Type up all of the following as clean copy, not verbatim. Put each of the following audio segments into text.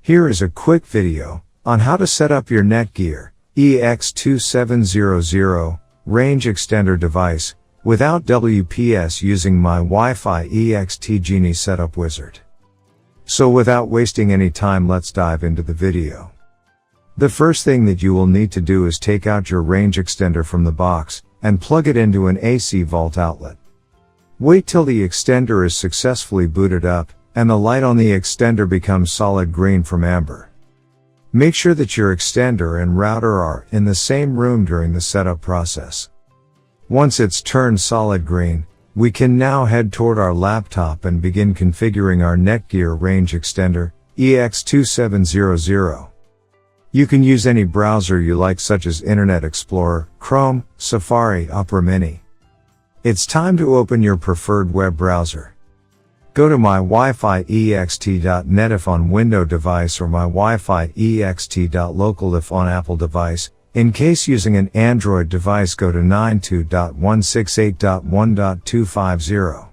Here is a quick video on how to set up your Netgear EX2700 Range Extender device without WPS using Mywifiext EXT Genie Setup Wizard. So without wasting any time, let's dive into the video. The first thing that you will need to do is take out your range extender from the box and plug it into an AC vault outlet. Wait till the extender is successfully booted up and the light on the extender becomes solid green from amber. Make sure that your extender and router are in the same room during the setup process. Once it's turned solid green, we can now head toward our laptop and begin configuring our Netgear Range Extender EX2700. You can use any browser you like, such as Internet Explorer, Chrome, Safari, Opera Mini. It's time to open your preferred web browser. Go to mywifiext.net if on Windows device or mywifiext.local if on Apple device. In case using an Android device, go to 92.168.1.250.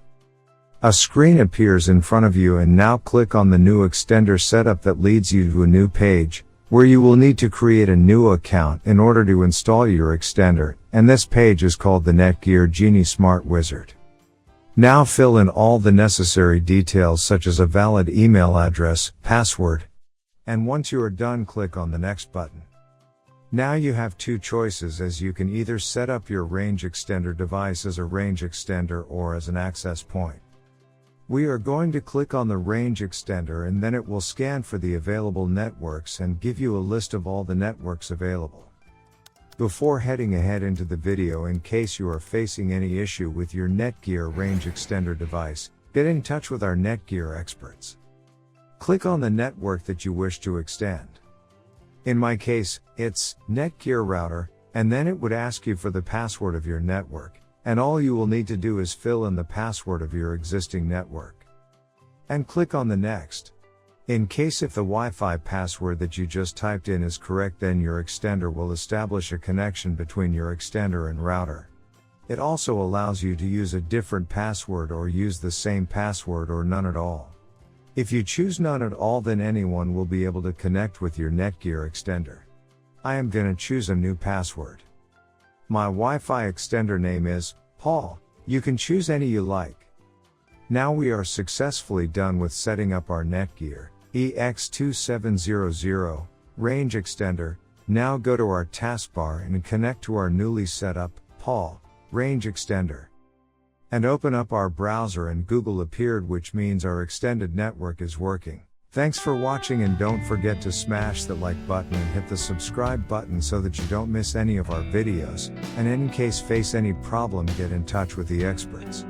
A screen appears in front of you, and now click on the new extender setup that leads you to a new page, where you will need to create a new account in order to install your extender, and this page is called the Netgear Genie Smart Wizard. Now fill in all the necessary details such as a valid email address, password, and once you are done, click on the next button. Now you have two choices, as you can either set up your range extender device as a range extender or as an access point. We are going to click on the range extender, and then it will scan for the available networks and give you a list of all the networks available. Before heading ahead into the video, in case you are facing any issue with your Netgear range extender device, get in touch with our Netgear experts. Click on the network that you wish to extend. In my case, it's Netgear router, and then it would ask you for the password of your network, and all you will need to do is fill in the password of your existing network. And click on the next. In case if the Wi-Fi password that you just typed in is correct, then your extender will establish a connection between your extender and router. It also allows you to use a different password or use the same password or none at all. If you choose none at all, then anyone will be able to connect with your Netgear extender. I am gonna choose a new password. My Wi-Fi extender name is Paul. You can choose any you like. Now we are successfully done with setting up our Netgear EX2700 range extender. Now go to our taskbar and connect to our newly set up Paul range extender. And open up our browser, and Google appeared, which means our extended network is working. Thanks for watching, and don't forget to smash the like button and hit the subscribe button so that you don't miss any of our videos, and in case face any problem, get in touch with the experts.